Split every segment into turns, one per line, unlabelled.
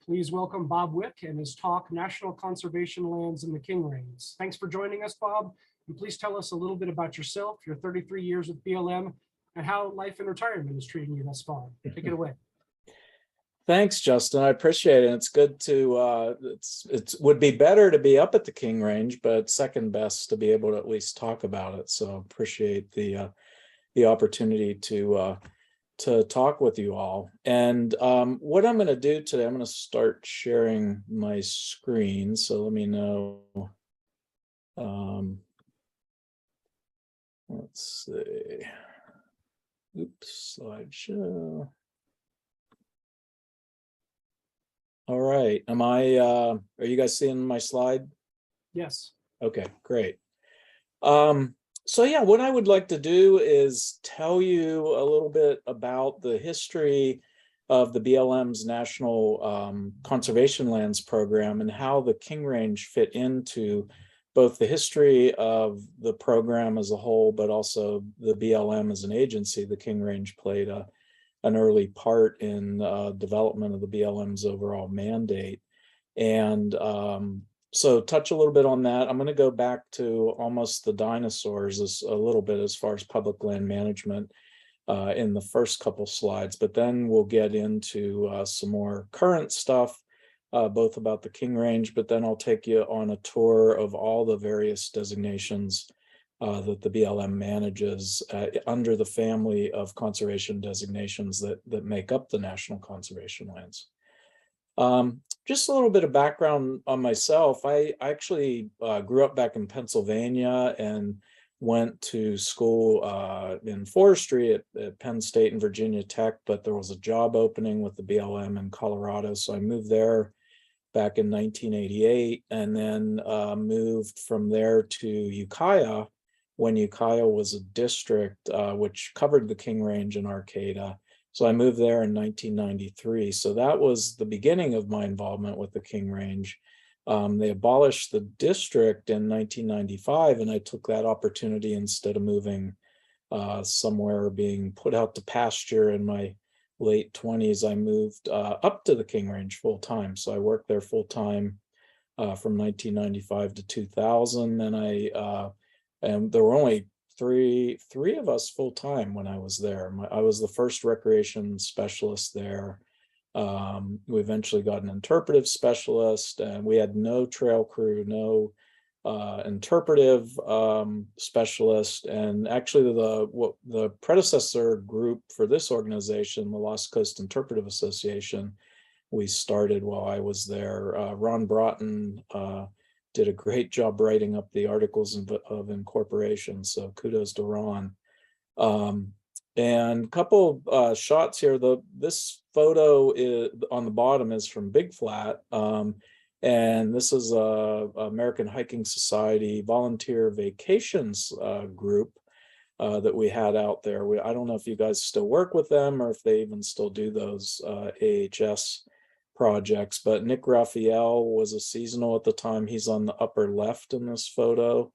Please welcome Bob Wick and his talk, National Conservation Lands in the King Range. Thanks for joining us, Bob. And please tell us a little bit about yourself, your 33 years with BLM, and how life in retirement is treating you thus far. Take it away.
Thanks, Justin. I appreciate it. It's good to, it would be better to be up at the King Range, but second best to be able to at least talk about it. So appreciate the opportunity to talk with you all. And what I'm going to do today, I'm going to start sharing my screen. So let me know. Let's see. Oops, slideshow. All right. Are you guys seeing my slide?
Yes.
Okay, great. So yeah, what I would like to do is tell you a little bit about the history of the BLM's National Conservation Lands Program and how the King Range fit into both the history of the program as a whole, but also the BLM as an agency. The King Range played an early part in development of the BLM's overall mandate. And so touch a little bit on that. I'm going to go back to almost the dinosaurs a little bit as far as public land management in the first couple slides, but then we'll get into some more current stuff, both about the King Range, but then I'll take you on a tour of all the various designations that the BLM manages under the family of conservation designations that make up the National Conservation Lands. Just a little bit of background on myself. I actually grew up back in Pennsylvania and went to school in forestry at Penn State and Virginia Tech, but there was a job opening with the BLM in Colorado. So I moved there back in 1988 and then moved from there to Ukiah when Ukiah was a district which covered the King Range and Arcata. So I moved there in 1993. So that was the beginning of my involvement with the King Range. They abolished the district in 1995, and I took that opportunity instead of moving somewhere or being put out to pasture in my late 20s. I moved up to the King Range full time. So I worked there full time from 1995 to 2000. And there were only three of us full time when I was there. I was the first recreation specialist there. We eventually got an interpretive specialist, and we had no trail crew, no interpretive specialist. And actually the predecessor group for this organization, the Lost Coast Interpretive Association, we started while I was there. Ron Broughton did a great job writing up the articles of incorporation. So kudos to Ron. And a couple shots here. This photo on the bottom is from Big Flat. And this is a American Hiking Society volunteer vacations group that we had out there. I don't know if you guys still work with them or if they even still do those AHS projects, but Nick Raphael was a seasonal at the time. He's on the upper left in this photo.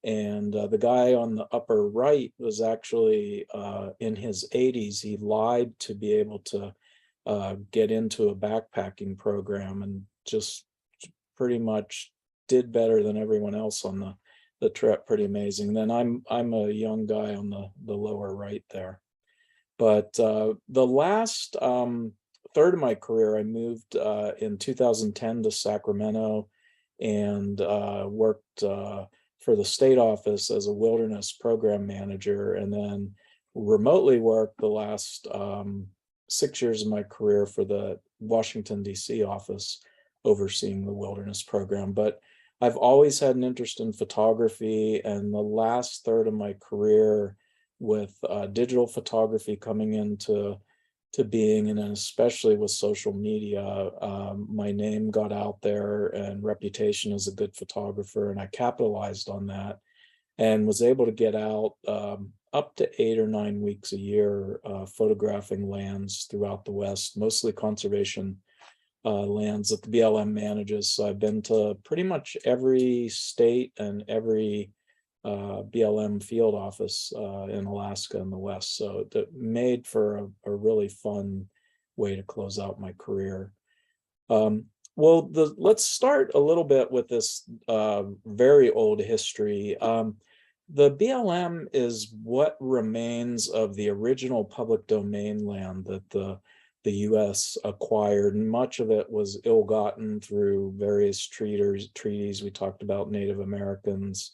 And the guy on the upper right was actually in his 80s. He lied to be able to get into a backpacking program and just pretty much did better than everyone else on the trip. Pretty amazing. Then I'm a young guy on the lower right there. But the last third of my career, I moved in 2010 to Sacramento and worked for the state office as a wilderness program manager, and then remotely worked the last 6 years of my career for the Washington, D.C. office overseeing the wilderness program. But I've always had an interest in photography, and the last third of my career with digital photography coming into being, and then especially with social media, my name got out there and reputation as a good photographer, and I capitalized on that and was able to get out up to 8 or 9 weeks a year photographing lands throughout the West, mostly conservation lands that the BLM manages. So I've been to pretty much every state and every BLM field office in Alaska and the West. So it made for a really fun way to close out my career. Well, let's start a little bit with this very old history. The BLM is what remains of the original public domain land that the U.S. acquired, and much of it was ill-gotten through various treaties. We talked about Native Americans,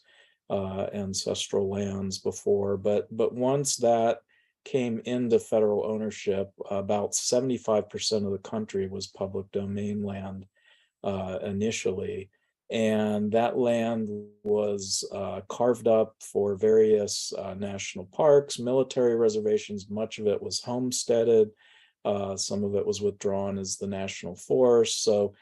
ancestral lands before, but once that came into federal ownership, about 75% of the country was public domain land initially. And that land was carved up for various national parks, military reservations. Much of it was homesteaded. Some of it was withdrawn as the national forest. So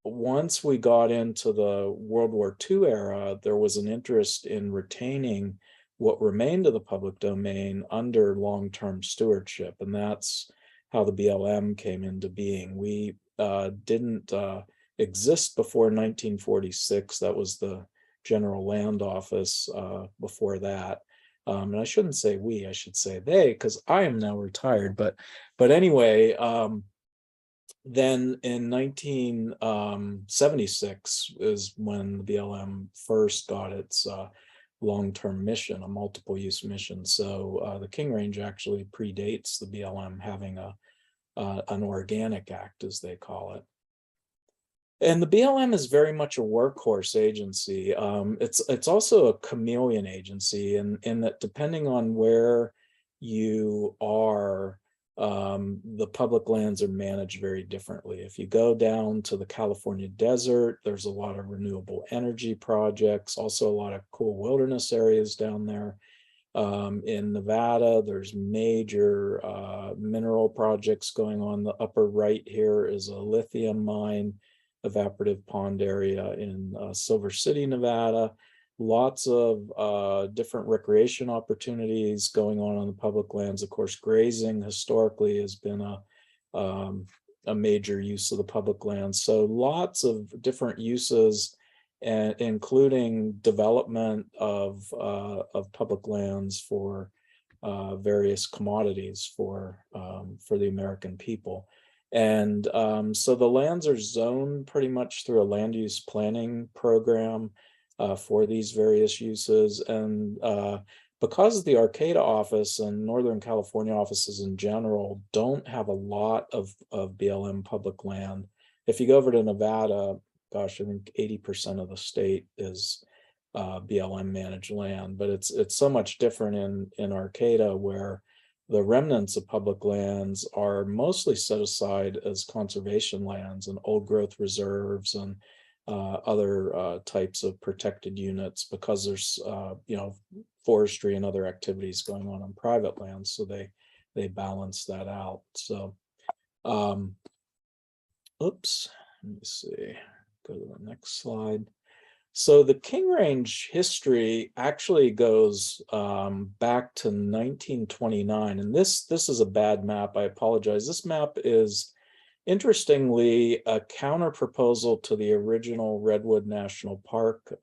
once we got into the World War II era, there was an interest in retaining what remained of the public domain under long-term stewardship. And that's how the BLM came into being. We didn't exist before 1946. That was the General Land Office before that. And I shouldn't say we, I should say they, because I am now retired. But anyway, then in 1976 is when the BLM first got its long-term mission, a multiple use mission. So the King Range actually predates the BLM having an organic act, as they call it. And the BLM is very much a workhorse agency. It's also a chameleon agency in that depending on where you are, the public lands are managed very differently. If you go down to the California desert, there's a lot of renewable energy projects, also a lot of cool wilderness areas down there. In Nevada, there's major mineral projects going on. The upper right here is a lithium mine, evaporative pond area in Silver City, Nevada. Lots of different recreation opportunities going on the public lands. Of course, grazing historically has been a major use of the public lands. So lots of different uses, and including development of public lands for various commodities for the American people. And so the lands are zoned pretty much through a land use planning program for these various uses. And because the Arcata office and Northern California offices in general don't have a lot of BLM public land. If you go over to Nevada, gosh, I think 80% of the state is BLM managed land, but it's so much different in Arcata, where the remnants of public lands are mostly set aside as conservation lands and old growth reserves and other types of protected units, because there's forestry and other activities going on private lands, so they balance that out. So oops, let me see, go to the next slide. So the King Range history actually goes back to 1929, and this is a bad map. I apologize. This map is, interestingly, a counter proposal to the original Redwood National Park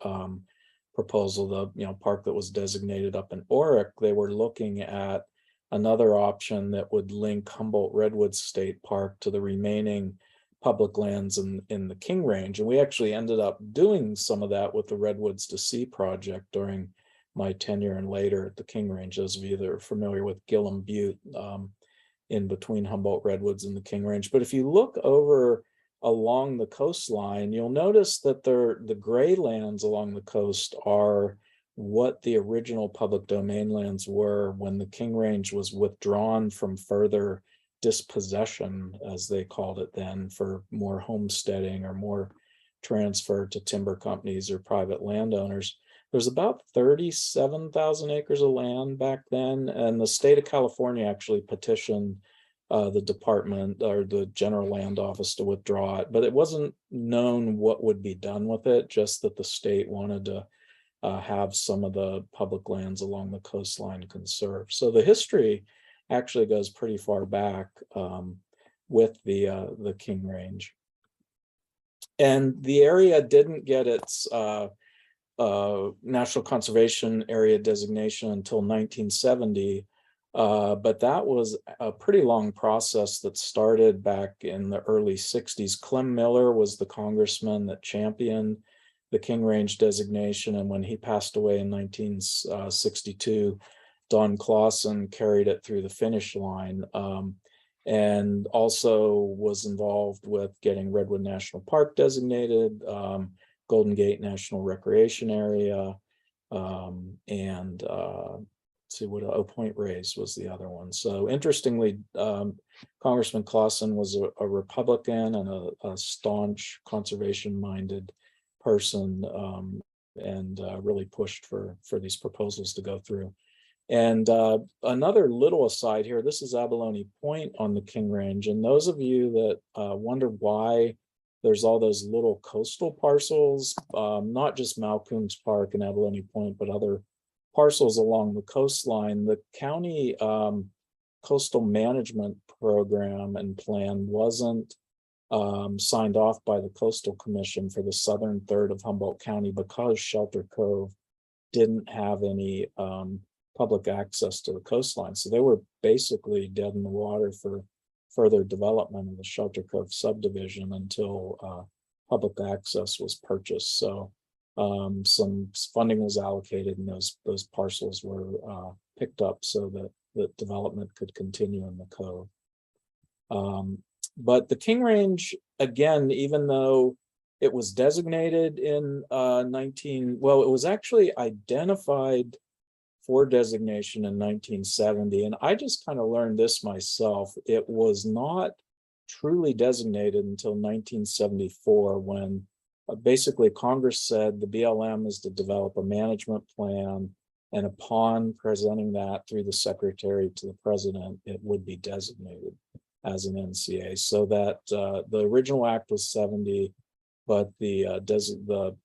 proposal, the park that was designated up in Oric. They were looking at another option that would link Humboldt Redwood State Park to the remaining public lands in the King Range. And we actually ended up doing some of that with the Redwoods to Sea project during my tenure and later at the King Range. Those of you that are familiar with Gillum Butte, in between Humboldt Redwoods and the King Range. But if you look over along the coastline, you'll notice that the gray lands along the coast are what the original public domain lands were when the King Range was withdrawn from further dispossession, as they called it then, for more homesteading or more transfer to timber companies or private landowners. There's about 37,000 acres of land back then, and the state of California actually petitioned the department or the General Land Office to withdraw it, but it wasn't known what would be done with it, just that the state wanted to have some of the public lands along the coastline conserved. So the history actually goes pretty far back with the King Range. And the area didn't get its National Conservation Area designation until 1970, But that was a pretty long process that started back in the early 60s. Clem Miller was the congressman that championed the King Range designation. And when he passed away in 1962, Don Clausen carried it through the finish line, and also was involved with getting Redwood National Park designated, Golden Gate National Recreation Area, and see what Point Reyes was the other one. So interestingly, Congressman Clausen was a Republican and a staunch conservation-minded person, and really pushed for these proposals to go through. And another little aside here, this is Abalone Point on the King Range. And those of you that wonder why there's all those little coastal parcels, not just Malcolm's Park and Abalone Point, but other parcels along the coastline, the county coastal management program and plan wasn't signed off by the Coastal Commission for the southern third of Humboldt County because Shelter Cove didn't have any public access to the coastline. So they were basically dead in the water for further development of the Shelter Cove subdivision until public access was purchased. So some funding was allocated and those parcels were picked up so that the development could continue in the cove. But the King Range, again, even though it was designated in it was actually identified for designation in 1970. And I just kind of learned this myself. It was not truly designated until 1974 when basically Congress said the BLM is to develop a management plan, and upon presenting that through the secretary to the president, it would be designated as an NCA. So that the original act was 70, but the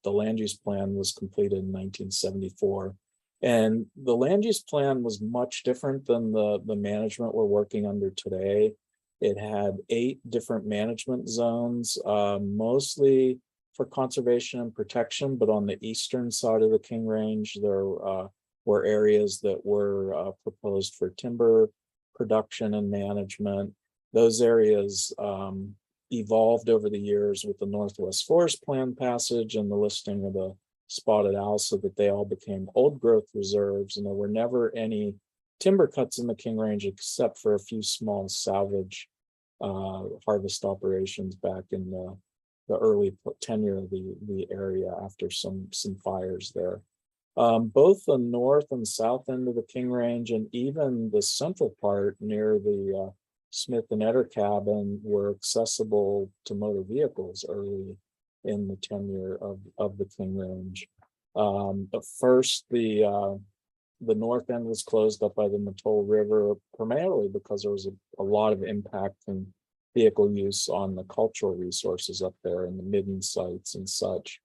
land use plan was completed in 1974. And the land use plan was much different than the management we're working under today. It had 8 different management zones, mostly for conservation and protection, but on the eastern side of the King Range, there were areas that were proposed for timber production and management. Those areas evolved over the years with the Northwest Forest Plan passage and the listing of the spotted owl, so that they all became old growth reserves, and there were never any timber cuts in the King Range except for a few small salvage harvest operations back in the early tenure of the area after some fires there. Both the north and south end of the King Range and even the central part near the Smith and Etter cabin were accessible to motor vehicles early in the tenure of the King Range. But first, the north end was closed up by the Mattole River, primarily because there was a lot of impact and vehicle use on the cultural resources up there and the midden sites and such.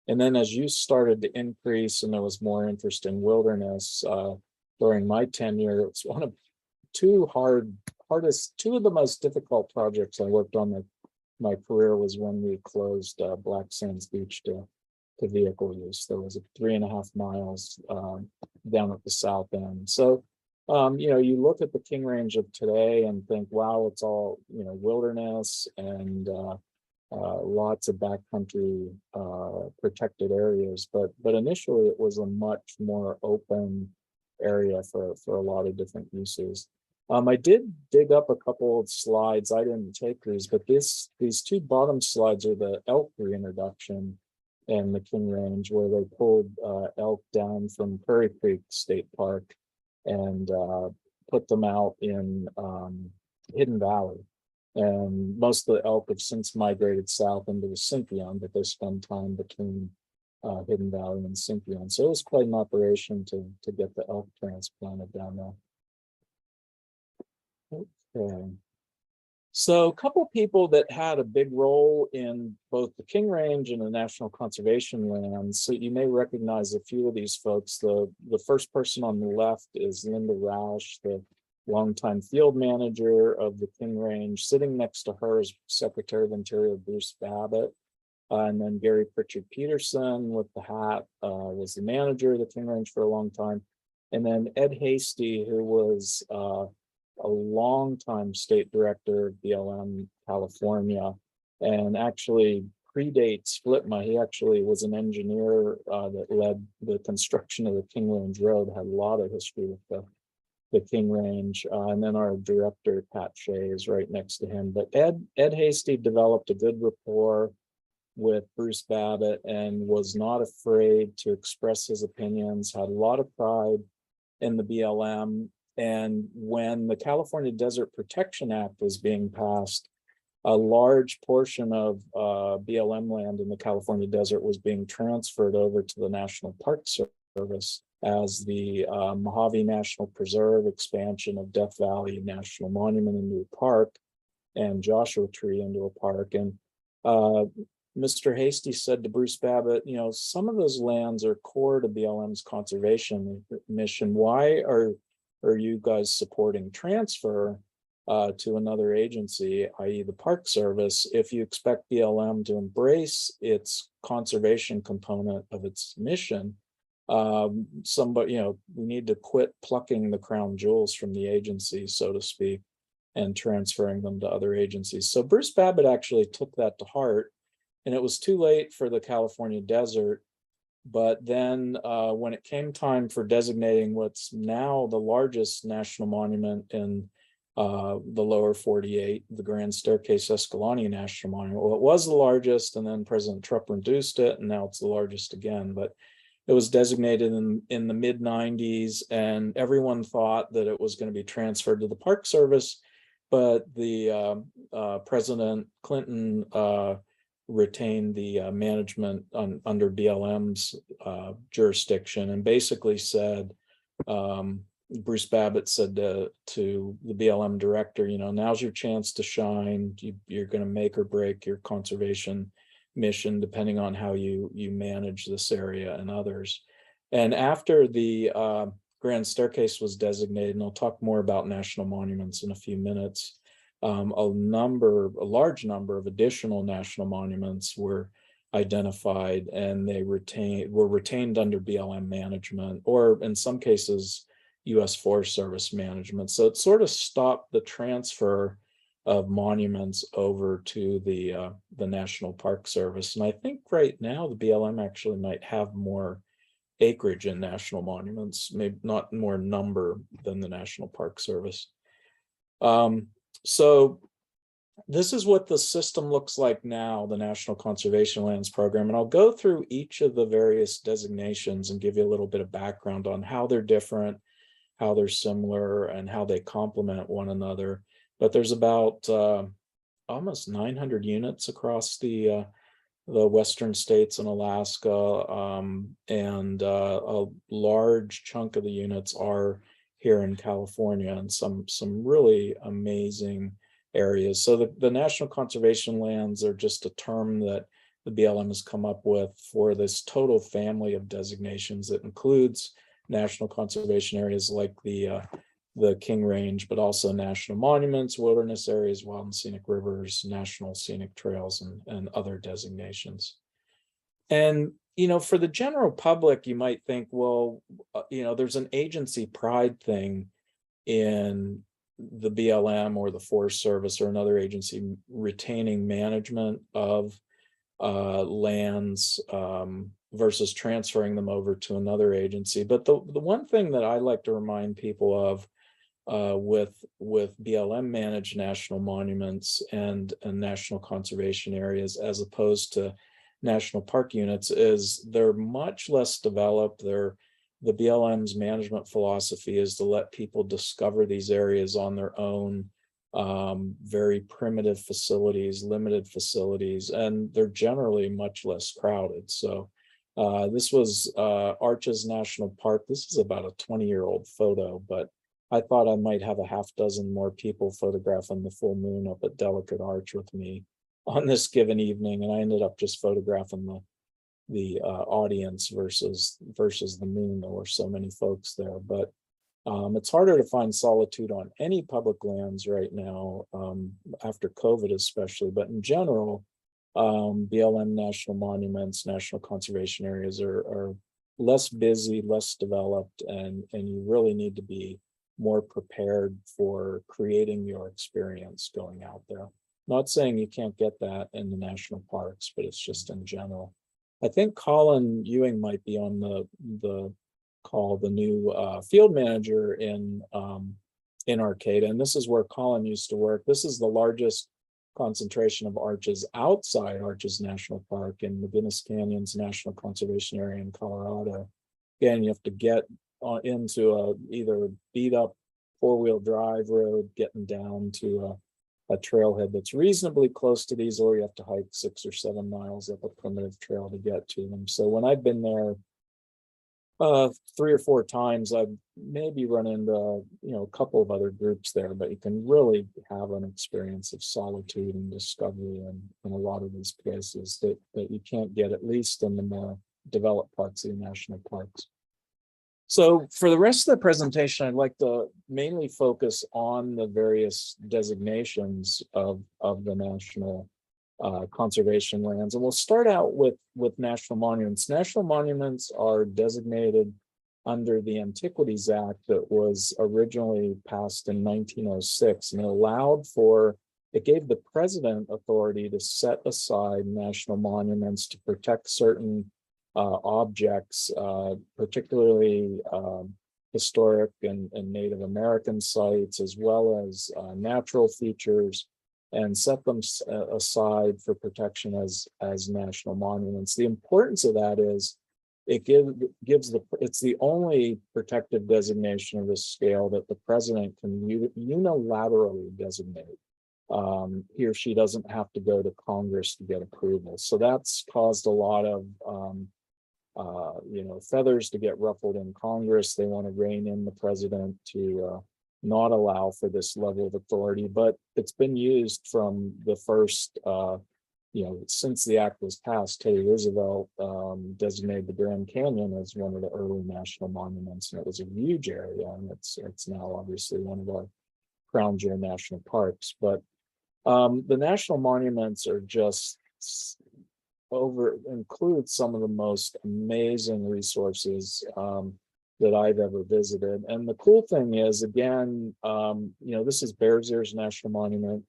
And then as use started to increase and there was more interest in wilderness during my tenure, it's one of two of the most difficult projects I worked on my career was when we closed Black Sands Beach to vehicle use. There was 3.5 miles down at the south end. So, you look at the King Range of today and think, wow, it's all, wilderness and lots of backcountry protected areas. But initially it was a much more open area for a lot of different uses. I did dig up a couple of slides. I didn't take these, but these 2 bottom slides are the elk reintroduction in the King Range, where they pulled elk down from Prairie Creek State Park and put them out in Hidden Valley. And most of the elk have since migrated south into the Symphion, but they spend time between Hidden Valley and Symphion. So it was quite an operation to get the elk transplanted down there. Okay. So a couple people that had a big role in both the King Range and the National Conservation Lands. So you may recognize a few of these folks. The first person on the left is Linda Roush, the longtime field manager of the King Range. Sitting next to her is Secretary of Interior Bruce Babbitt. And then Gary Pritchard Peterson with the hat was the manager of the King Range for a long time. And then Ed Hasty, who was a longtime state director of BLM California, and actually predates FLIPMA. He actually was an engineer that led the construction of the King Range Road, had a lot of history with the King Range. And then our director, Pat Shea, is right next to him. But Ed Hasty developed a good rapport with Bruce Babbitt and was not afraid to express his opinions, had a lot of pride in the BLM. And when the California Desert Protection Act was being passed, a large portion of BLM land in the California desert was being transferred over to the National Park Service as the Mojave National Preserve expansion of Death Valley National Monument into a park and Joshua Tree into a park. And Mr. Hasty said to Bruce Babbitt, you know, some of those lands are core to BLM's conservation mission. Why are you guys supporting transfer to another agency, i.e. the Park Service, if you expect BLM to embrace its conservation component of its mission? Somebody, you know, we need to quit plucking the crown jewels from the agency, so to speak, and transferring them to other agencies. So Bruce Babbitt actually took that to heart, and it was too late for the California desert. But then when it came time for designating what's now the largest national monument in the lower 48, the Grand Staircase Escalante National Monument. Well, it was the largest, and then President Trump reduced it, and now it's the largest again. But it was designated in the mid 90s, and everyone thought that it was going to be transferred to the Park Service. But the President Clinton retained the management under BLM's jurisdiction, and basically said, Bruce Babbitt said to the BLM director, you know, now's your chance to shine. You're going to make or break your conservation mission depending on how you manage this area and others. And after the Grand Staircase was designated, and I'll talk more about national monuments in a few minutes, a large number of additional national monuments were identified, and they were retained under BLM management, or in some cases U.S. Forest Service management. So it sort of stopped the transfer of monuments over to the National Park Service. And I think right now the BLM actually might have more acreage in national monuments, maybe not more number than the National Park Service. So this is what the system looks like now, the National Conservation Lands Program. And I'll go through each of the various designations and give you a little bit of background on how they're different, how they're similar, and how they complement one another. But there's about almost 900 units across the western states and Alaska, and a large chunk of the units are here in California, and some really amazing areas. So the National Conservation Lands are just a term that the BLM has come up with for this total family of designations that includes national conservation areas like the King Range, but also national monuments, wilderness areas, wild and scenic rivers, national scenic trails, and other designations. And, you know, for the general public, you might think, well, you know, there's an agency pride thing in the BLM or the Forest Service or another agency retaining management of lands versus transferring them over to another agency. But the one thing that I like to remind people of with BLM managed national monuments and national conservation areas, as opposed to national park units, is they're much less developed. The BLM's management philosophy is to let people discover these areas on their own, very primitive facilities, limited facilities, and they're generally much less crowded. So this was Arches National Park. This is about a 20-year-old photo, but I thought I might have a half dozen more people photographing the full moon up at Delicate Arch with me on this given evening, and I ended up just photographing the audience versus the moon. There were so many folks there, but it's harder to find solitude on any public lands right now, after COVID especially, but in general, BLM national monuments, national conservation areas are less busy, less developed, and you really need to be more prepared for creating your experience going out there. Not saying you can't get that in the national parks, but it's just in general. I think Colin Ewing might be on the call, the new field manager in Arcata, and this is where Colin used to work. This is the largest concentration of arches outside Arches National Park in McGinnis Canyons National Conservation Area in Colorado. Again, you have to get into a either beat up four-wheel drive road, getting down to a trailhead that's reasonably close to these, or you have to hike 6 or 7 miles up a primitive trail to get to them. So when I've been there 3 or 4 times, I've maybe run into a couple of other groups there, but you can really have an experience of solitude and discovery in a lot of these places that you can't get, at least in the more developed parts of the national parks. So for the rest of the presentation, I'd like to mainly focus on the various designations of the national conservation lands. And we'll start out with national monuments. National monuments are designated under the Antiquities Act that was originally passed in 1906, and it gave the president authority to set aside national monuments to protect certain objects, particularly historic and Native American sites, as well as natural features, and set them aside for protection as national monuments. The importance of that is it's the only protective designation of this scale that the president can unilaterally designate. He or she doesn't have to go to Congress to get approval. So that's caused a lot of feathers to get ruffled in Congress. They want to rein in the president to not allow for this level of authority, but it's been used from the first, since the act was passed. Teddy Roosevelt designated the Grand Canyon as one of the early national monuments, and it was a huge area, and it's now obviously one of our crown jewel national parks. But the national monuments are just include some of the most amazing resources that I've ever visited. And the cool thing is, again, this is Bears Ears National Monument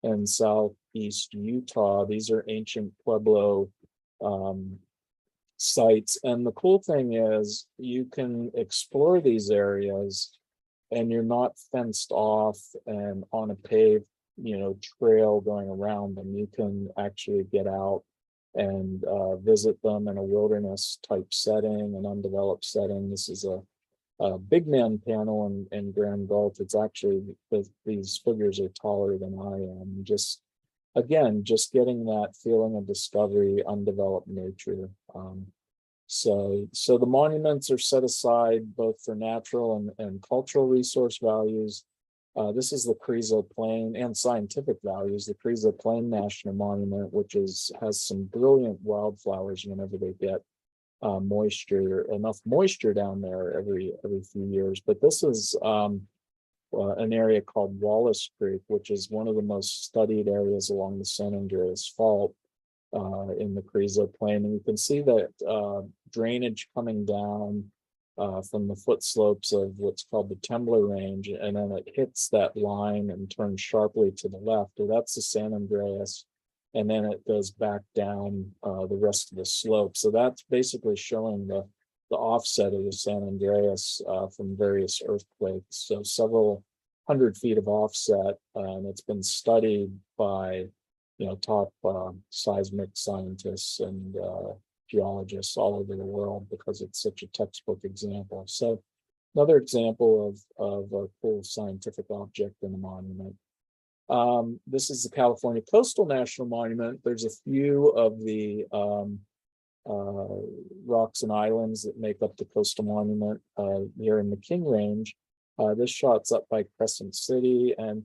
in southeast Utah. These are ancient Pueblo sites. And the cool thing is you can explore these areas and you're not fenced off and on a paved, trail going around them. You can actually get out and visit them in a wilderness type setting, an undeveloped setting. This is a big man panel in Grand Gulch. It's actually, these figures are taller than I am. Just getting that feeling of discovery, undeveloped nature. So the monuments are set aside both for natural and cultural resource values. This is the Carrizo Plain and scientific values. The Carrizo Plain National Monument, which has some brilliant wildflowers whenever they get enough moisture down there every few years. But this is an area called Wallace Creek, which is one of the most studied areas along the San Andreas Fault in the Carrizo Plain. And you can see that drainage coming down from the foot slopes of what's called the Tembler Range, and then it hits that line and turns sharply to the left. Well, that's the San Andreas, and then it goes back down the rest of the slope. So that's basically showing the offset of the San Andreas from various earthquakes. So several 100 feet of offset, and it's been studied by top seismic scientists and geologists all over the world because it's such a textbook example. So another example of a cool scientific object in a monument. This is the California Coastal National Monument. There's a few of the rocks and islands that make up the coastal monument here in the King Range. This shot's up by Crescent City, and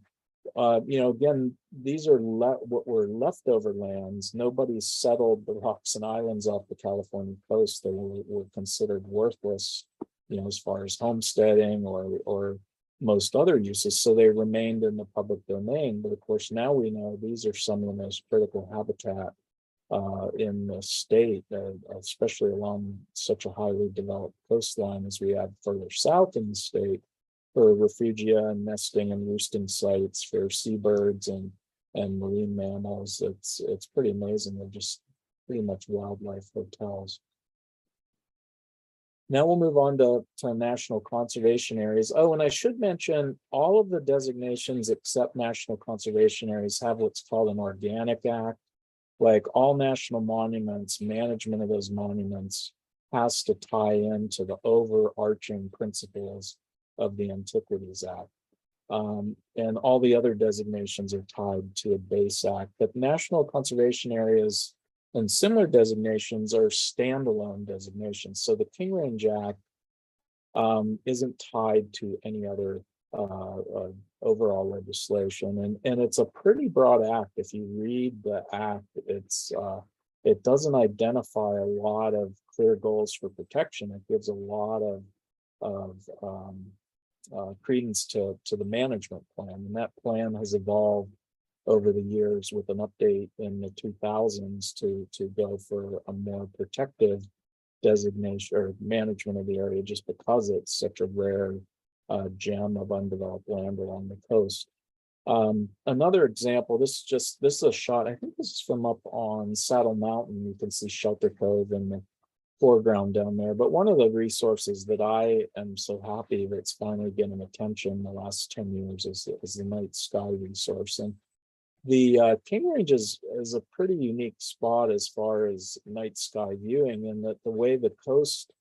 again, these are what were leftover lands. Nobody settled the rocks and islands off the California coast. They were considered worthless, as far as homesteading or most other uses. So they remained in the public domain. But of course, now we know these are some of the most critical habitat in the state, especially along such a highly developed coastline as we have further south in the state, for refugia and nesting and roosting sites for seabirds and marine mammals. It's pretty amazing. They're just pretty much wildlife hotels. Now we'll move on to national conservation areas. Oh, and I should mention all of the designations except national conservation areas have what's called an organic act. Like all national monuments, management of those monuments has to tie into the overarching principles of the Antiquities Act. And all the other designations are tied to a base act, but national conservation areas and similar designations are standalone designations. So the King Range Act isn't tied to any other overall legislation, and it's a pretty broad act. If you read the act, it doesn't identify a lot of clear goals for protection. It gives a lot of credence to the management plan, and that plan has evolved over the years with an update in the 2000s to go for a more protective designation or management of the area, just because it's such a rare gem of undeveloped land along the coast. Another example, this is a shot, I think this is from up on Saddle Mountain. You can see Shelter Cove in the foreground down there, but one of the resources that I am so happy that's finally getting attention the last 10 years is the night sky resource. And the King Range is a pretty unique spot as far as night sky viewing, in that the way the coast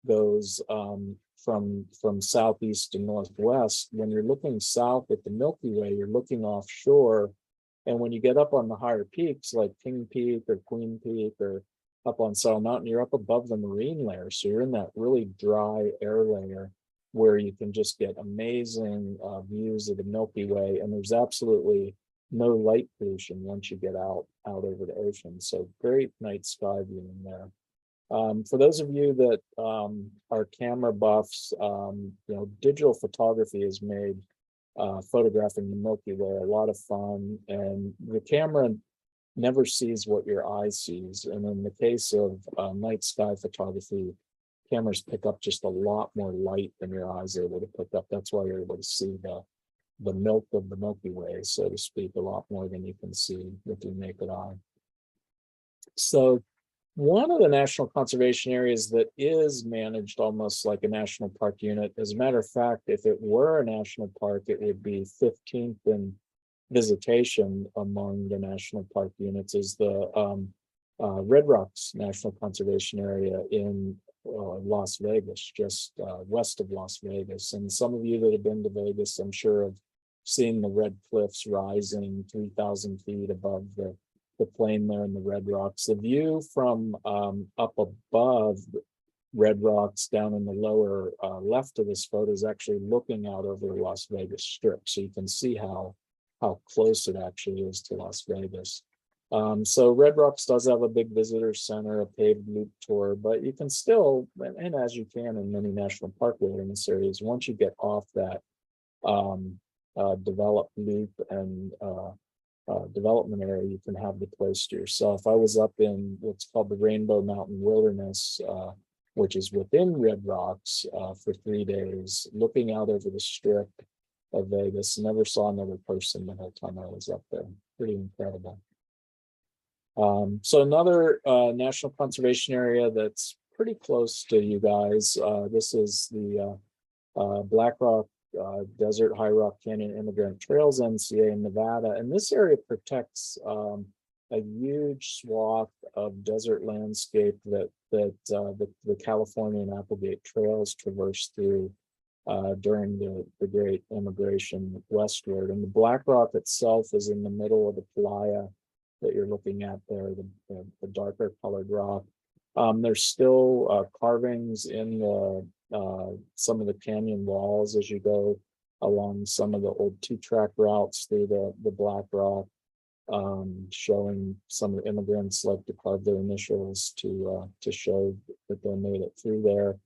goes from southeast to northwest, when you're looking south at the Milky Way, you're looking offshore. And when you get up on the higher peaks like King Peak or Queen Peak or up on Saddle Mountain, you're up above the marine layer. So you're in that really dry air layer where you can just get amazing views of the Milky Way. And there's absolutely no light pollution once you get out over the ocean. So great night sky viewing there. For those of you that are camera buffs, digital photography has made photographing the Milky Way a lot of fun, and the camera never sees what your eye sees. And in the case of night sky photography, cameras pick up just a lot more light than your eyes are able to pick up. That's why you're able to see the milk of the Milky Way, so to speak, a lot more than you can see with your naked eye. So one of the national conservation areas that is managed almost like a national park unit, as a matter of fact, if it were a national park, it would be 15th in visitation among the national park units, is the Red Rocks National Conservation Area in Las Vegas, just west of Las Vegas. And some of you that have been to Vegas, I'm sure, have seen the red cliffs rising 3,000 feet above the plain there in the Red Rocks. The view from up above Red Rocks down in the lower left of this photo is actually looking out over the Las Vegas Strip. So you can see how close it actually is to Las Vegas. So Red Rocks does have a big visitor center, a paved loop tour, but you can still, and as you can in many national park wilderness areas, once you get off that developed loop and development area, you can have the place to yourself. I was up in what's called the Rainbow Mountain Wilderness, which is within Red Rocks, for 3 days, looking out over the Strip of Vegas. Never saw another person the whole time I was up there. Pretty incredible. So another national conservation area that's pretty close to you guys. This is the Black Rock Desert High Rock Canyon Immigrant Trails NCA in Nevada, and this area protects a huge swath of desert landscape that the California and Applegate trails traverse through during the Great Immigration westward. And the Black Rock itself is in the middle of the playa that you're looking at there, the darker colored rock. There's still carvings in some of the canyon walls as you go along some of the old 2-track routes through the Black Rock, showing some of the immigrants like to carve their initials to show that they made it through there.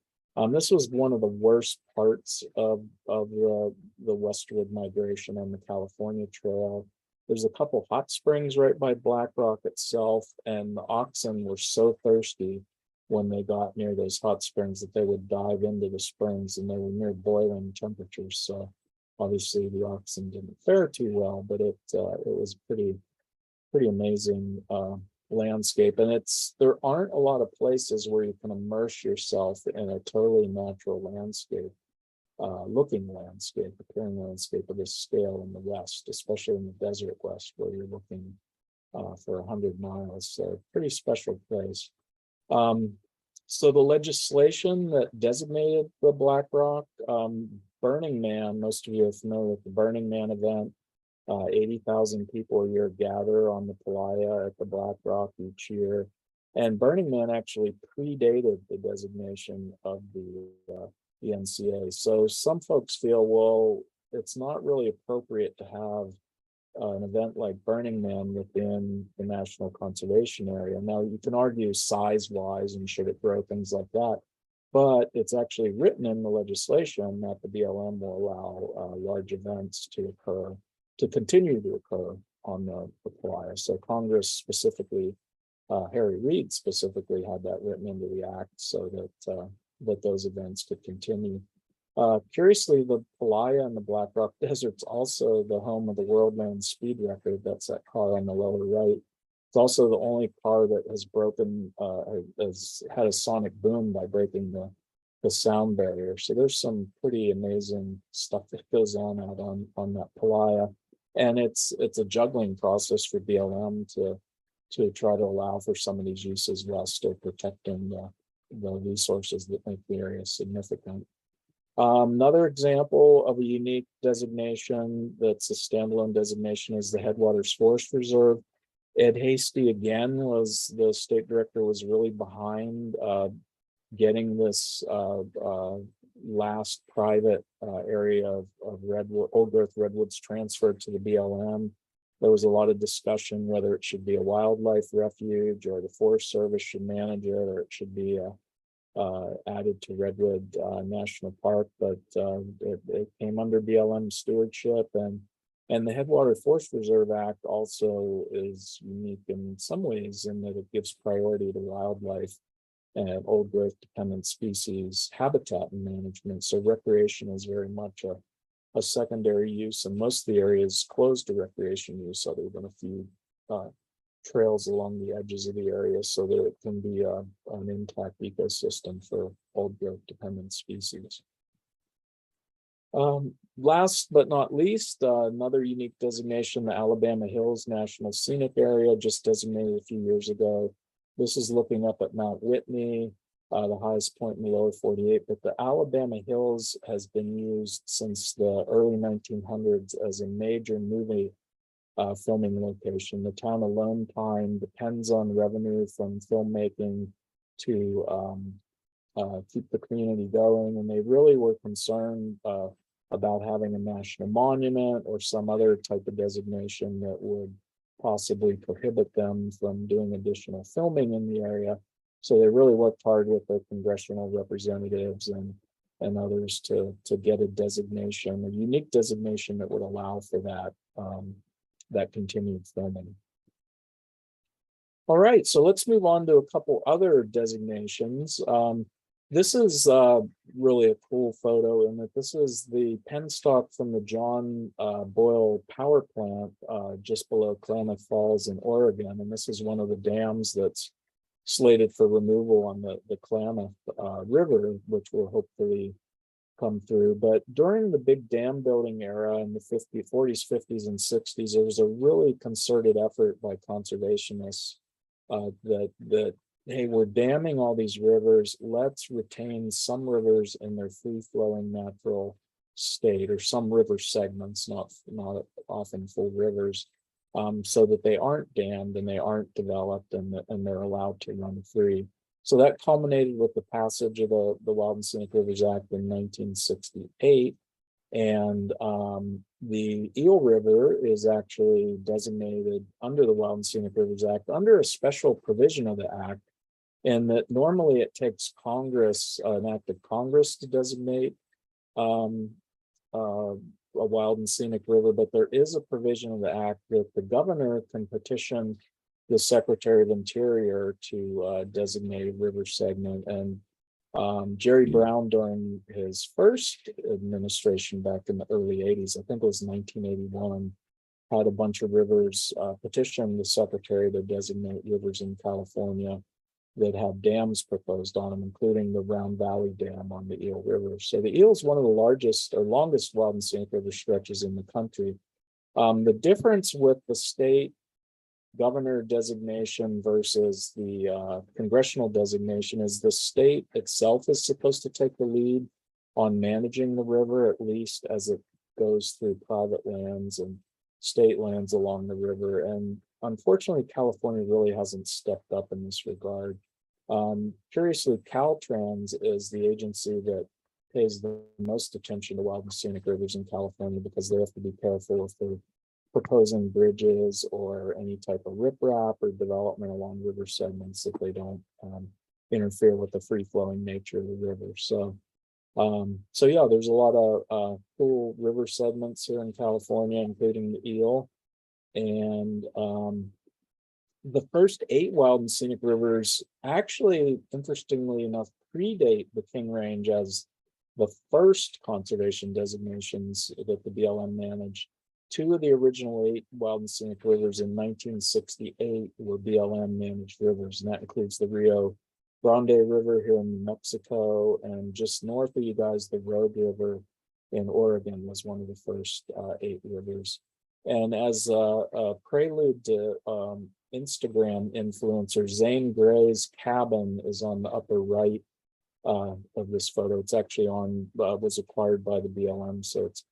This was one of the worst parts of the westward migration on the California Trail. There's a couple hot springs right by Black Rock itself, and the oxen were so thirsty when they got near those hot springs that they would dive into the springs, and they were near boiling temperatures. So obviously the oxen didn't fare too well, but it was pretty amazing landscape. And there aren't a lot of places where you can immerse yourself in a totally natural landscape, appearing landscape of this scale in the West, especially in the desert West, where you're looking for 100 miles. So pretty special place. So the legislation that designated the Black Rock, Burning Man, most of you are familiar with the Burning Man event. 80,000 people a year gather on the playa at the Black Rock each year. And Burning Man actually predated the designation of the NCA. So some folks feel, well, it's not really appropriate to have an event like Burning Man within the National Conservation Area. Now, you can argue size-wise and should it grow, things like that, but it's actually written in the legislation that the BLM will allow large events to continue to occur on the playa. So Congress specifically, Harry Reid specifically had that written into the act so that those events could continue. Curiously, the playa in the Black Rock Desert's also the home of the world land speed record. That's that car on the lower right. It's also the only car that has had a sonic boom by breaking the sound barrier. So there's some pretty amazing stuff that goes on out on that playa. And it's a juggling process for BLM to try to allow for some of these uses while still protecting the resources that make the area significant. Another example of a unique designation that's a standalone designation is the Headwaters Forest Reserve. Ed Hasty, again, the state director, was really behind getting this last private area of redwood, old growth redwoods transferred to the BLM. There was a lot of discussion whether it should be a wildlife refuge or the Forest Service should manage it, or it should be added to Redwood National Park, but it came under BLM stewardship, and the Headwater Forest Reserve Act also is unique in some ways in that it gives priority to wildlife and old growth dependent species habitat and management. So recreation is very much a secondary use, and most of the area is closed to recreation use other than a few trails along the edges of the area so that it can be an intact ecosystem for old growth dependent species. Last but not least, another unique designation, the Alabama Hills National Scenic Area, just designated a few years ago. This is looking up at Mount Whitney, the highest point in the lower 48, but the Alabama Hills has been used since the early 1900s as a major movie filming location. The town of Lone Pine depends on revenue from filmmaking to keep the community going, and they really were concerned about having a national monument or some other type of designation that would possibly prohibit them from doing additional filming in the area. So they really worked hard with their congressional representatives and others to get a designation, a unique designation that would allow for that continued filming. All right, so let's move on to a couple other designations. This is really a cool photo in that this is the penstock from the John Boyle power plant just below Klamath Falls in Oregon. And this is one of the dams that's slated for removal on the Klamath River, which will hopefully come through. But during the big dam building era in the 40s, 50s, and 60s, there was a really concerted effort by conservationists that hey, we're damming all these rivers. Let's retain some rivers in their free-flowing natural state, or some river segments, not often full rivers, so that they aren't dammed and they aren't developed and they're allowed to run free. So that culminated with the passage of the Wild and Scenic Rivers Act in 1968. And the Eel River is actually designated under the Wild and Scenic Rivers Act under a special provision of the act, and that normally it takes Congress, an act of Congress, to designate a wild and scenic river, but there is a provision of the act that the governor can petition the Secretary of Interior to designate a river segment. And Jerry Brown, during his first administration back in the early 80s, I think it was 1981, had a bunch of rivers petition the Secretary to designate rivers in California that have dams proposed on them, including the Round Valley Dam on the Eel River. So the Eel is one of the largest or longest wild and scenic river stretches in the country. The difference with the state governor designation versus the congressional designation is the state itself is supposed to take the lead on managing the river, at least as it goes through private lands and state lands along the river. And unfortunately, California really hasn't stepped up in this regard. Curiously, Caltrans is the agency that pays the most attention to wild and scenic rivers in California, because they have to be careful if they're proposing bridges or any type of riprap or development along river segments, that they don't interfere with the free-flowing nature of the river. So yeah, there's a lot of cool river segments here in California, including the Eel. And the first 8 wild and scenic rivers actually, interestingly enough, predate the King Range as the first conservation designations that the BLM managed. 2 of the original 8 wild and scenic rivers in 1968 were BLM managed rivers, and that includes the Rio Grande River here in New Mexico, and just north of you guys, the Rogue River in Oregon was one of the first 8 rivers. And as a prelude to Instagram influencer, Zane Gray's cabin is on the upper right of this photo. It's actually was acquired by the BLM, so it's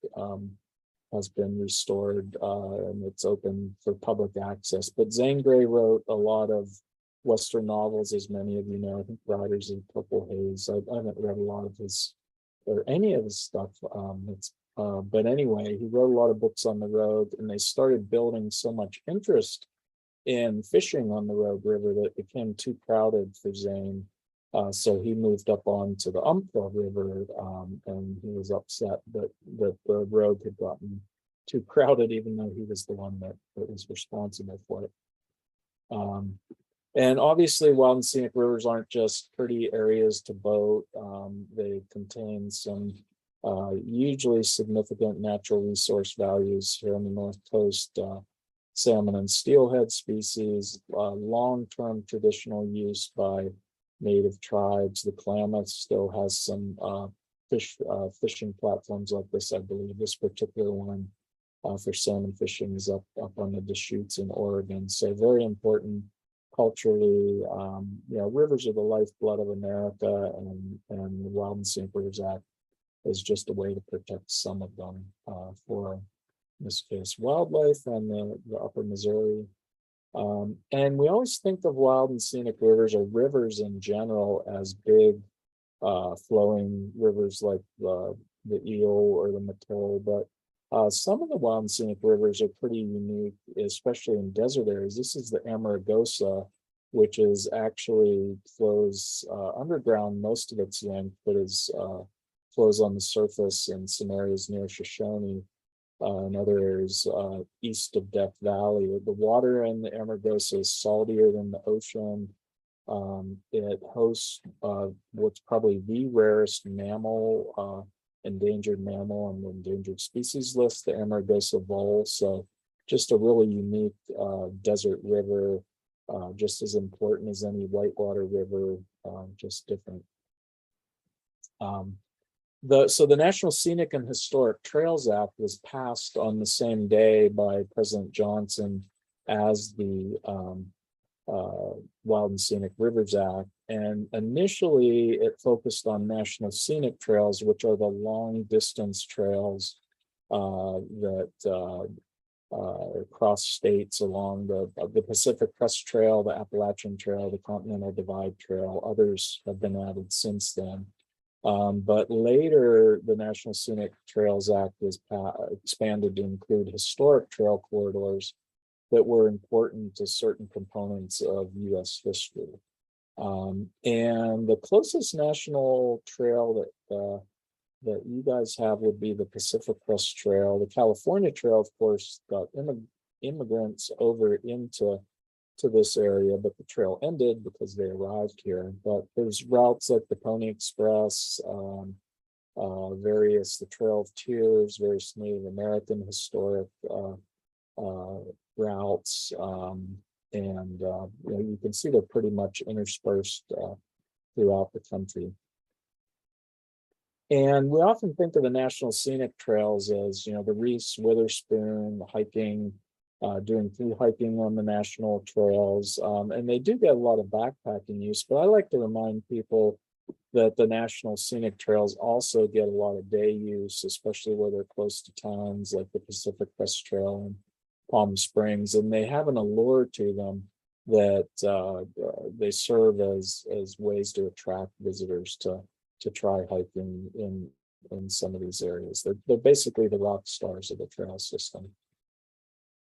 has been restored and it's open for public access. But Zane Grey wrote a lot of Western novels, as many of you know. I think Riders of Purple Haze. I haven't read a lot of his or any of his stuff. But anyway, he wrote a lot of books on the road, and they started building so much interest in fishing on the Rogue River that it became too crowded for Zane. So he moved up onto the Umpqua River, and he was upset that the road had gotten too crowded, even though he was the one that was responsible for it. And obviously, wild and scenic rivers aren't just pretty areas to boat. They contain some hugely significant natural resource values here on the North Coast. Salmon and steelhead species, long-term traditional use by native tribes. The Klamath still has some fishing platforms like this. I believe this particular one for salmon fishing is up on the Deschutes in Oregon. So very important culturally. Rivers are the lifeblood of America, and the Wild and Scenic Rivers Act is just a way to protect some of them for, in this case, wildlife and the upper Missouri. And we always think of wild and scenic rivers, or rivers in general, as big flowing rivers like the Eel or the Mattole, but some of the wild and scenic rivers are pretty unique, especially in desert areas. This is the Amargosa, which is actually flows underground most of its length, but flows on the surface in some areas near Shoshone. In other areas east of Death Valley. The water in the Amargosa is saltier than the ocean. It hosts what's probably the rarest mammal, endangered mammal on the endangered species list, the Amargosa vole. So just a really unique desert river, just as important as any whitewater river, just different. So the National Scenic and Historic Trails Act was passed on the same day by President Johnson as the Wild and Scenic Rivers Act. And initially it focused on national scenic trails, which are the long distance trails that cross states along the Pacific Crest Trail, the Appalachian Trail, the Continental Divide Trail. Others have been added since then. But later, the National Scenic Trails Act was expanded to include historic trail corridors that were important to certain components of U.S. history. And the closest national trail that that you guys have would be the Pacific Crest Trail. The California Trail, of course, got immigrants over into this area, but the trail ended because they arrived here. But there's routes like the Pony Express, the Trail of Tears, various Native American historic routes, and you can see they're pretty much interspersed throughout the country. And we often think of the National Scenic Trails as, the Reese, Witherspoon, hiking, doing through hiking on the national trails. And they do get a lot of backpacking use, but I like to remind people that the National Scenic Trails also get a lot of day use, especially where they're close to towns like the Pacific Crest Trail and Palm Springs. And they have an allure to them that they serve as ways to attract visitors to try hiking in some of these areas. They're basically the rock stars of the trail system.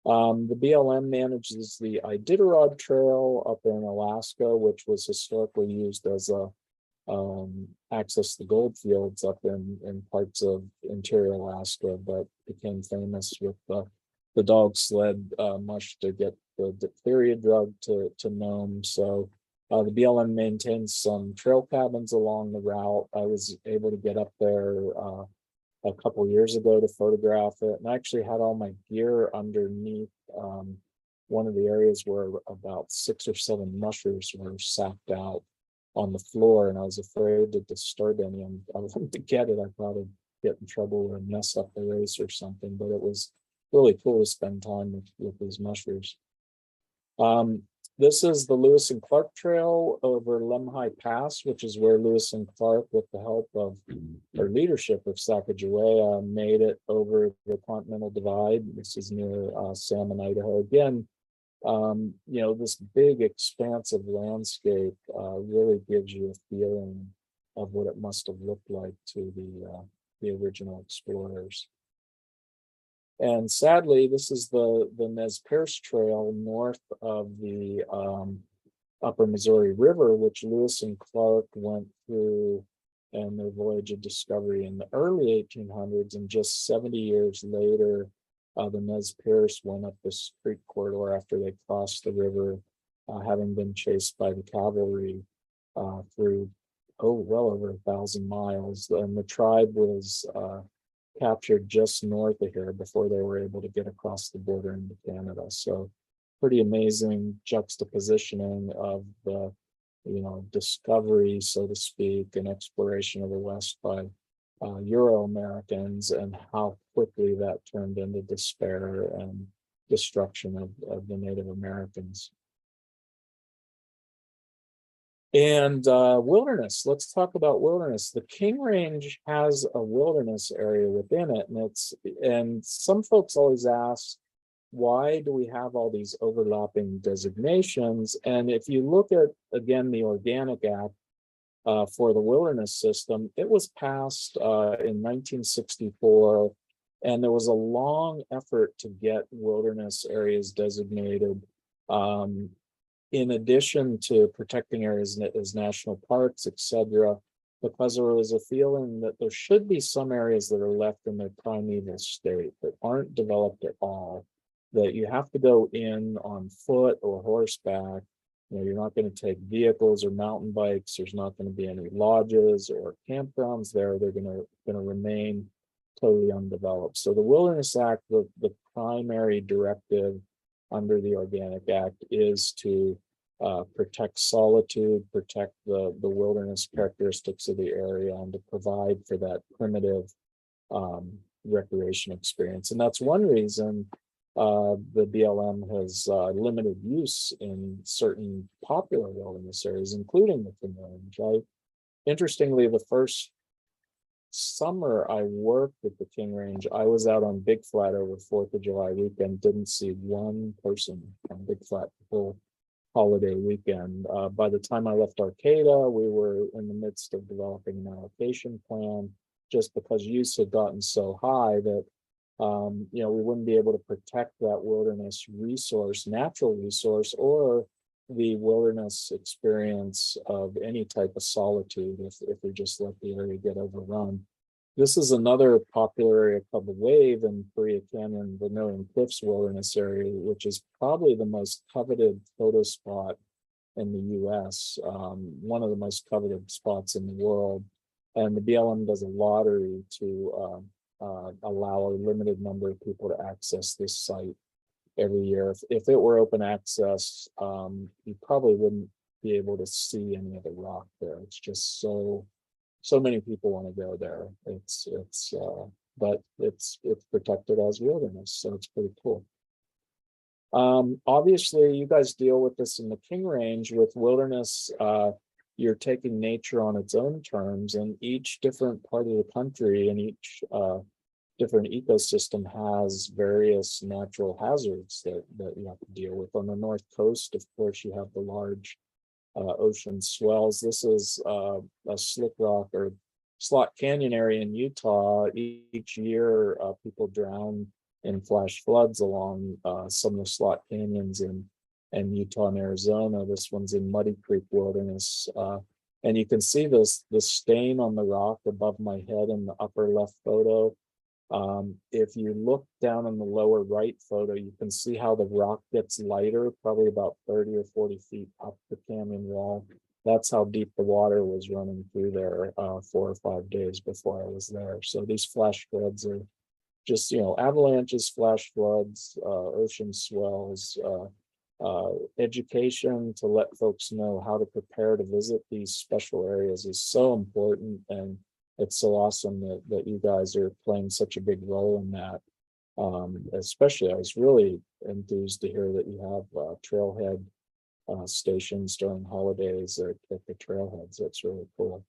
The BLM manages the Iditarod Trail up in Alaska, which was historically used as a access the gold fields up in parts of interior Alaska, but became famous with the dog sled mush to get the diphtheria drug to Nome. So the BLM maintains some trail cabins along the route. I was able to get up there a couple years ago to photograph it, and I actually had all my gear underneath one of the areas where about 6 or 7 mushers were sacked out on the floor, and I was afraid to disturb any. And I wanted to get it. I thought I'd get in trouble or mess up the race or something, but it was really cool to spend time with these mushers. This is the Lewis and Clark Trail over Lemhi Pass, which is where Lewis and Clark, with the help of or leadership of Sacagawea, made it over the Continental Divide. This is near Salmon, Idaho. Again, this big expansive landscape really gives you a feeling of what it must have looked like to the original explorers. And sadly, this is the Nez Perce Trail north of the Upper Missouri River, which Lewis and Clark went through in their voyage of discovery in the early 1800s. And just 70 years later, the Nez Perce went up this creek corridor after they crossed the river, having been chased by the cavalry through, well over 1,000 miles. And the tribe was captured just north of here before they were able to get across the border into Canada. So pretty amazing juxtapositioning of the, discovery, so to speak, and exploration of the West by Euro-Americans, and how quickly that turned into despair and destruction of the Native Americans. And wilderness, let's talk about wilderness. The King Range has a wilderness area within it, and some folks always ask, why do we have all these overlapping designations? And if you look at, again, the Organic Act for the wilderness system, it was passed in 1964, and there was a long effort to get wilderness areas designated. In addition to protecting areas as national parks, etc., because there was a feeling that there should be some areas that are left in their primeval state that aren't developed at all, that you have to go in on foot or horseback. You're not going to take vehicles or mountain bikes. There's not going to be any lodges or campgrounds there. They're going to remain totally undeveloped. So the Wilderness Act, the primary directive under the Organic Act is to protect solitude, protect the wilderness characteristics of the area, and to provide for that primitive recreation experience. And that's one reason the BLM has limited use in certain popular wilderness areas, including the King Range. Interestingly, the first summer I worked at the King Range, I was out on Big Flat over 4th of July weekend, didn't see one person on Big Flat the whole holiday weekend. By the time I left Arcata, we were in the midst of developing an allocation plan, just because use had gotten so high that we wouldn't be able to protect that wilderness resource, natural resource, or the wilderness experience of any type of solitude if we just let the area get overrun. This is another popular area called the Wave in Korea Canyon, Vermilion Cliffs Wilderness Area, which is probably the most coveted photo spot in the US, one of the most coveted spots in the world. And the BLM does a lottery to allow a limited number of people to access this site every year. If it were open access, you probably wouldn't be able to see any of the rock there. It's just so many people want to go there. But it's protected as wilderness, so it's pretty cool. Obviously, you guys deal with this in the King Range. With wilderness, you're taking nature on its own terms, and each different part of the country and each different ecosystem has various natural hazards that you have to deal with. On the North Coast, of course, you have the large ocean swells. This is a slick rock or slot canyon area in Utah. Each year, people drown in flash floods along some of the slot canyons in Utah and Arizona. This one's in Muddy Creek Wilderness. And you can see the stain on the rock above my head in the upper left photo. If you look down in the lower right photo, you can see how the rock gets lighter, probably about 30 or 40 feet up the canyon wall. That's how deep the water was running through there 4 or 5 days before I was there. So these flash floods are just, avalanches, flash floods, ocean swells, education to let folks know how to prepare to visit these special areas is so important. And it's so awesome that you guys are playing such a big role in that. Especially, I was really enthused to hear that you have trailhead stations during holidays at the trailheads. That's really cool.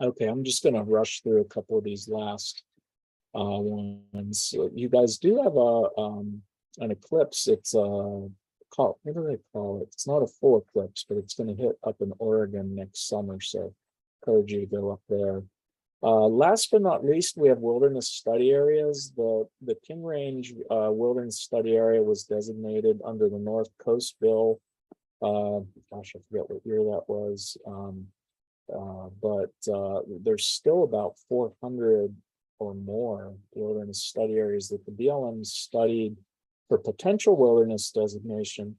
Okay, I'm just going to rush through a couple of these last ones. You guys do have an eclipse. It's what do they call it? It's not a full eclipse, but it's going to hit up in Oregon next summer. So encourage you to go up there. Last but not least, we have wilderness study areas. The King Range Wilderness Study Area was designated under the North Coast Bill. Gosh, I forget what year that was. But there's still about 400 or more wilderness study areas that the BLM studied for potential wilderness designation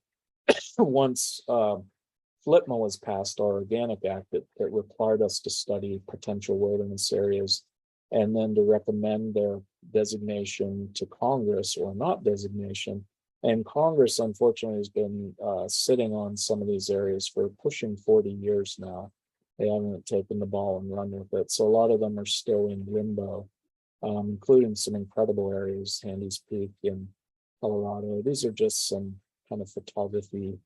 once FLTMA was passed, our Organic Act that required us to study potential wilderness areas and then to recommend their designation to Congress or not designation. And Congress, unfortunately, has been sitting on some of these areas for pushing 40 years now. They haven't taken the ball and run with it. So a lot of them are still in limbo, including some incredible areas, Handy's Peak in Colorado. These are just some kind of photography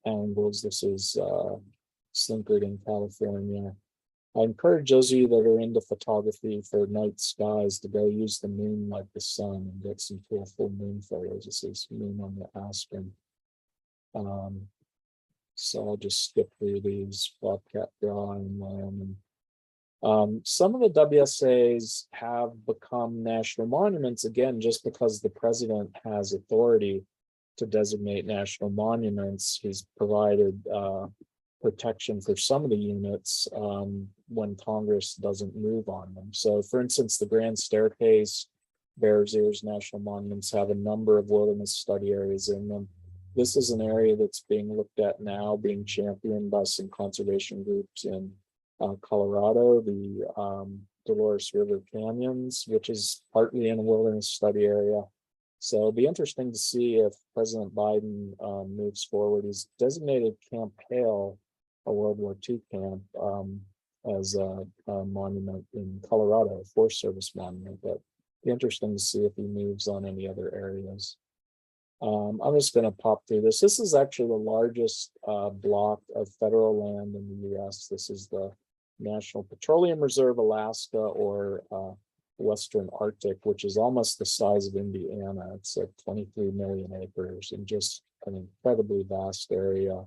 angles. This is Slinkard in California. I encourage those of you that are into photography for night skies to go use the moon like the sun and get some cool full moon photos. This is moon on the Aspen. So I'll just skip through these. Bobcat Draw and Lamb. Some of the WSAs have become national monuments, again, just because the president has authority to designate national monuments. He's provided protection for some of the units when Congress doesn't move on them. So for instance, the Grand Staircase, Bears Ears National Monuments have a number of wilderness study areas in them. This is an area that's being looked at now, being championed by some conservation groups in Colorado, the Dolores River Canyons, which is partly in a wilderness study area. So it'll be interesting to see if President Biden moves forward. He's designated Camp Hale, a World War II camp, as a monument in Colorado, a Forest Service monument. But it'll be interesting to see if he moves on any other areas. I'm just going to pop through this. This is actually the largest block of federal land in the U.S. This is the National Petroleum Reserve, Alaska, or Western Arctic, which is almost the size of Indiana. It's 23 million acres and just an incredibly vast area.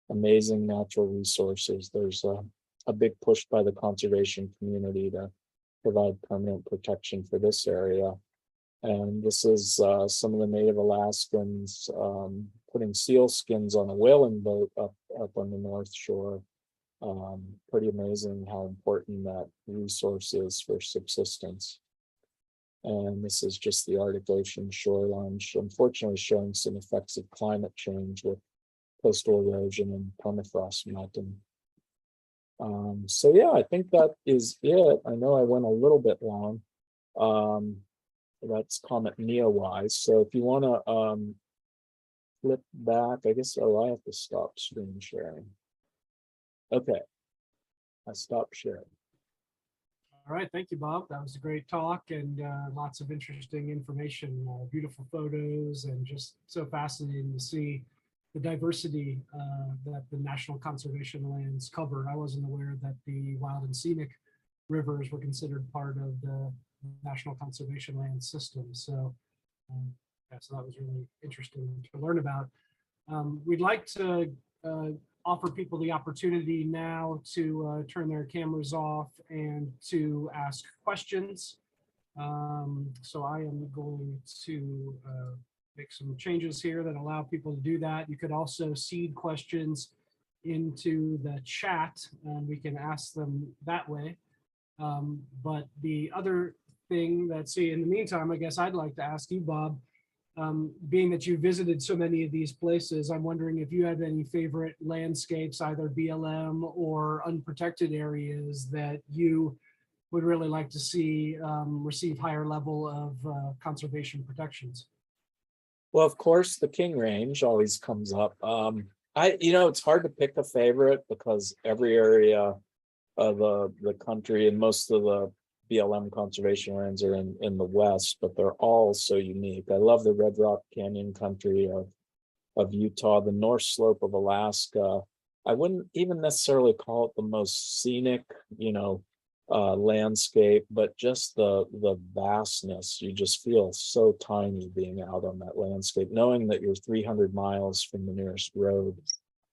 Amazing natural resources. There's a big push by the conservation community to provide permanent protection for this area. And this is some of the native Alaskans putting seal skins on a whaling boat up on the North Shore. Pretty amazing how important that resource is for subsistence. And this is just the Arctic Ocean shoreline, unfortunately showing some effects of climate change with coastal erosion and permafrost melting. So yeah, I think that is it. I know I went a little bit long. That's comment Neo-wise. So if you want to flip back, I guess, oh, I have to stop screen sharing. Okay, I stopped sharing.
All right, thank you, Bob. That was a great talk and lots of interesting information, beautiful photos, and just so fascinating to see the diversity that the National Conservation Lands cover. I wasn't aware that the wild and scenic rivers were considered part of the National Conservation Land system. So, yeah, so that was really interesting to learn about. We'd like to offer people the opportunity now to turn their cameras off and to ask questions. So I am going to make some changes here that allow people to do that. You could also seed questions into the chat and we can ask them that way. But the other thing that, see, in the meantime, I guess I'd like to ask you, Bob, being that you visited so many of these places, I'm wondering if you have any favorite landscapes, either BLM or unprotected areas that you would really like to see receive higher level of conservation protections.
Well, of course, the King Range always comes up. It's hard to pick a favorite because every area of the country and most of the BLM conservation lands are in the West, but they're all so unique. I love the Red Rock Canyon country of Utah, the North Slope of Alaska. I wouldn't even necessarily call it the most scenic, landscape, but just the vastness. You just feel so tiny being out on that landscape, knowing that you're 300 miles from the nearest road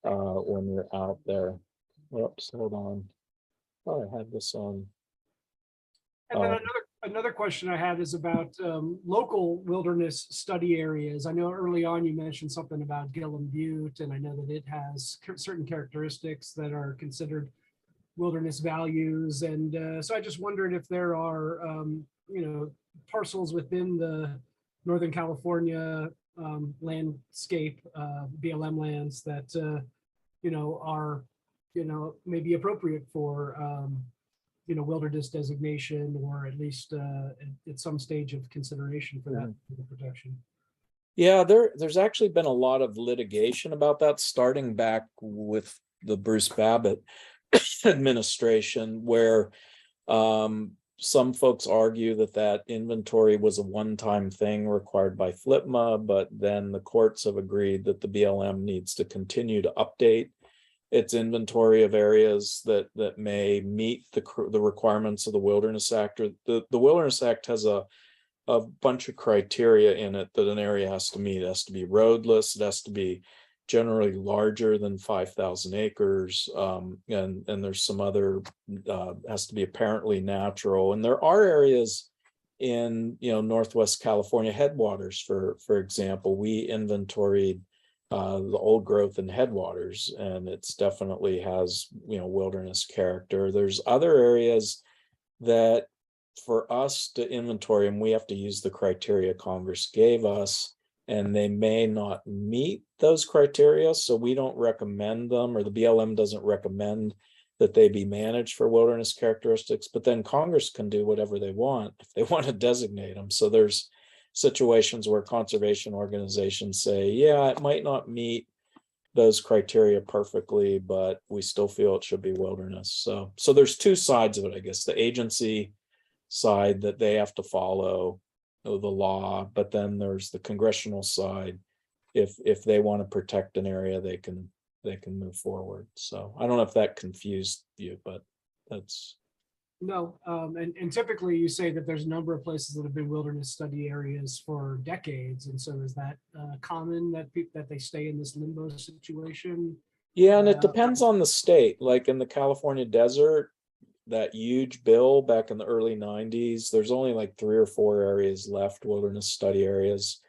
when you're out there. Oops, hold on. Oh, I had this on.
And then another question I had is about local wilderness study areas. I know early on you mentioned something about Gillum Butte, and I know that it has certain characteristics that are considered wilderness values. And so I just wondered if there are, parcels within the Northern California landscape, BLM lands that, are, maybe appropriate for, wilderness designation, or at least at some stage of consideration for that protection.
Yeah, there's actually been a lot of litigation about that, starting back with the Bruce Babbitt administration, where some folks argue that inventory was a one-time thing required by FLPMA, but then the courts have agreed that the BLM needs to continue to update its inventory of areas that may meet the requirements of the Wilderness Act. Or the Wilderness Act has a bunch of criteria in it that an area has to meet. It has to be roadless, it has to be generally larger than 5,000 acres, and there's some other, has to be apparently natural. And there are areas in Northwest California headwaters, for example. We inventoried the old growth in headwaters, and it's definitely has wilderness character. There's other areas that for us to inventory, and we have to use the criteria Congress gave us, and they may not meet those criteria, so we don't recommend them, or the BLM doesn't recommend that they be managed for wilderness characteristics. But then Congress can do whatever they want if they want to designate them. So there's situations where conservation organizations say, yeah, it might not meet those criteria perfectly, but we still feel it should be wilderness. So there's two sides of it, I guess. The agency side, that they have to follow the law, but then there's the congressional side. If they want to protect an area, they can move forward. So I don't know if that confused you, but that's
no. And typically you say that there's a number of places that have been wilderness study areas for decades, and so is that common that that they stay in this limbo situation?
Yeah, and it depends on the state. Like in the California desert, that huge bill back in the early 90s, there's only like 3 or 4 areas left, wilderness study areas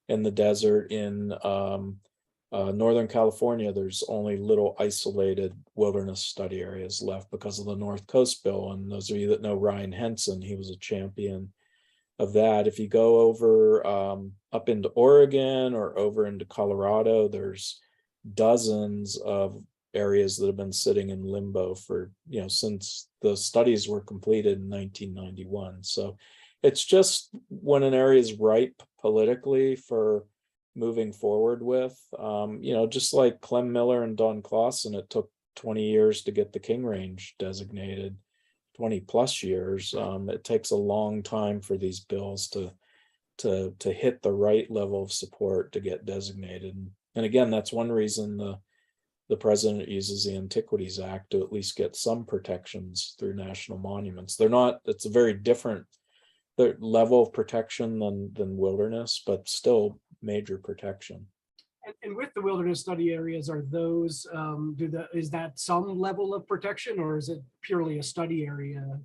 in the desert. In Northern California, there's only little isolated wilderness study areas left because of the North Coast Bill. And those of you that know Ryan Henson, he was a champion of that. If you go over up into Oregon or over into Colorado, there's dozens of areas that have been sitting in limbo for, since the studies were completed in 1991. So it's just when an area is ripe politically for moving forward with, just like Clem Miller and Don Clausen, it took 20 years to get the King Range designated, 20 plus years. It takes a long time for these bills to hit the right level of support to get designated. And again, that's one reason the president uses the Antiquities Act to at least get some protections through national monuments. It's a very different level of protection than wilderness, but still major protection.
And with the wilderness study areas, are those, is that some level of protection, or is it purely a study area?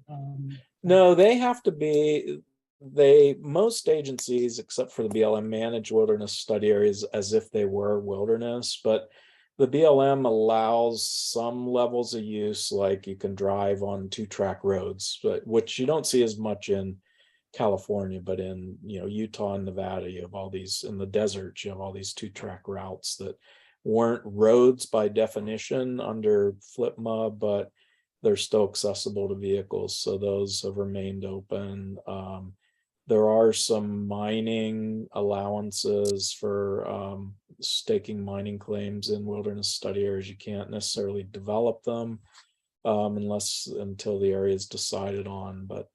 No, they have to be, most agencies, except for the BLM, manage wilderness study areas as if they were wilderness, but the BLM allows some levels of use, like you can drive on 2-track roads, but which you don't see as much in California, but in Utah and Nevada, you have all these, in the desert, you have all these 2-track routes that weren't roads by definition under FLIPMA, but they're still accessible to vehicles. So those have remained open. There are some mining allowances for staking mining claims in wilderness study areas. You can't necessarily develop them until the area is decided on, but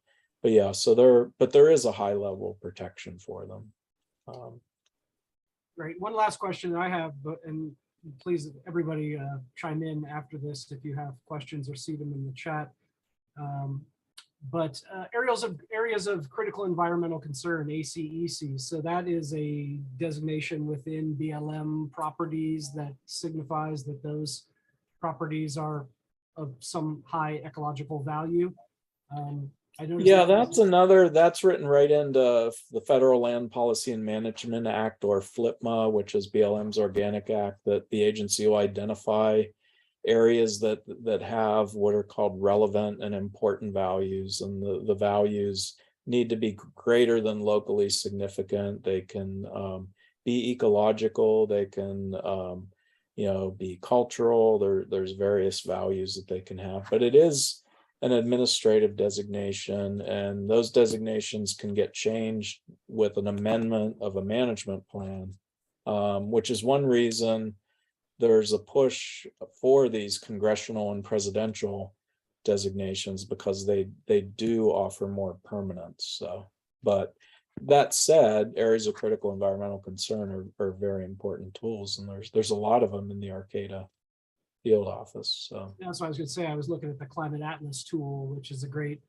yeah, so there is a high level of protection for them.
Great. One last question I have, and please everybody chime in after this if you have questions or see them in the chat. But areas of critical environmental concern, ACEC. So that is a designation within BLM properties that signifies that those properties are of some high ecological value.
Yeah, that's written right into the Federal Land Policy and Management Act, or FLIPMA, which is BLM's organic act, that the agency will identify areas that have what are called relevant and important values, and the values need to be greater than locally significant. They can be ecological, they can be cultural. There's various values that they can have, but it is an administrative designation, and those designations can get changed with an amendment of a management plan, which is one reason there's a push for these congressional and presidential designations, because they do offer more permanence. So, but that said, areas of critical environmental concern are very important tools, and there's a lot of them in the Arcata field office. So
that's what I was going to say. I was looking at the Climate Atlas tool, which is a great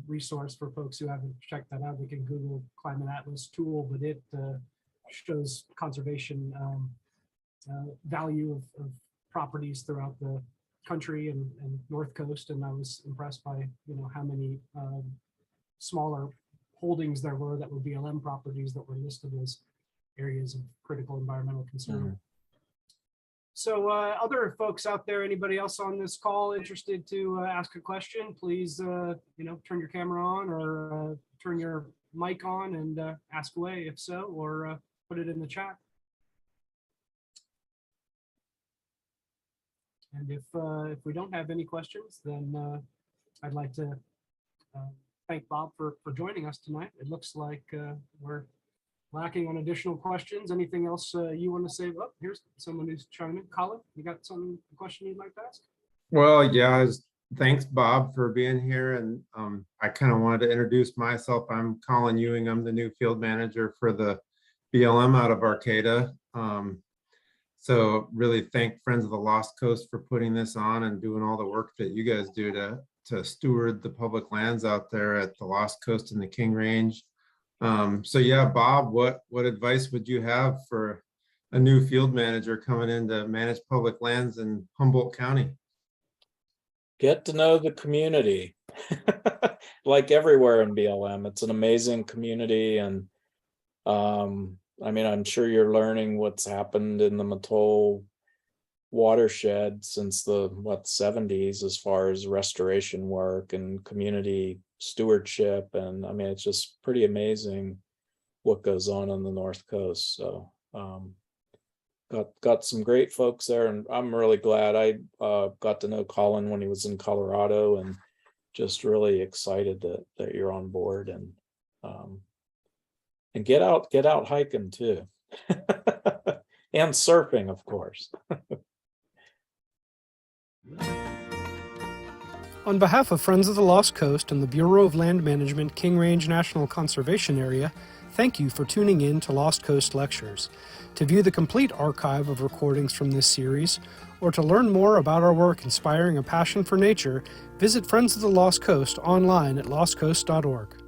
resource for folks who haven't checked that out. They can Google Climate Atlas tool, but it shows conservation value of properties throughout the country and North Coast. And I was impressed by how many smaller holdings there were that were BLM properties that were listed as areas of critical environmental concern.
Mm-hmm.
So other folks out there, anybody else on this call interested to ask a question, please, turn your camera on or turn your mic on and ask away if so, or put it in the chat. And if we don't have any questions, then I'd like to thank Bob for joining us tonight. It looks like we're lacking on additional questions. Anything else you want to say? Oh, here's someone who's chiming in. Colin, you got a question you'd like to ask?
Well, yeah, thanks, Bob, for being here. And I kind of wanted to introduce myself. I'm Colin Ewing. I'm the new field manager for the BLM out of Arcata. So really thank Friends of the Lost Coast for putting this on and doing all the work that you guys do to steward the public lands out there at the Lost Coast and the King Range. So yeah, Bob, what advice would you have for a new field manager coming in to manage public lands in Humboldt County?
Get to know the community. Like everywhere in BLM, it's an amazing community, and I mean, I'm sure you're learning what's happened in the Mattole watershed since the 70s as far as restoration work and community stewardship. And I mean, it's just pretty amazing what goes on the North Coast. So got some great folks there, and I'm really glad I got to know Colin when he was in Colorado, and just really excited that you're on board, and get out hiking too. And surfing, of course.
On behalf of Friends of the Lost Coast and the Bureau of Land Management King Range National Conservation Area, thank you for tuning in to Lost Coast Lectures. To view the complete archive of recordings from this series, or to learn more about our work inspiring a passion for nature, visit Friends of the Lost Coast online at lostcoast.org.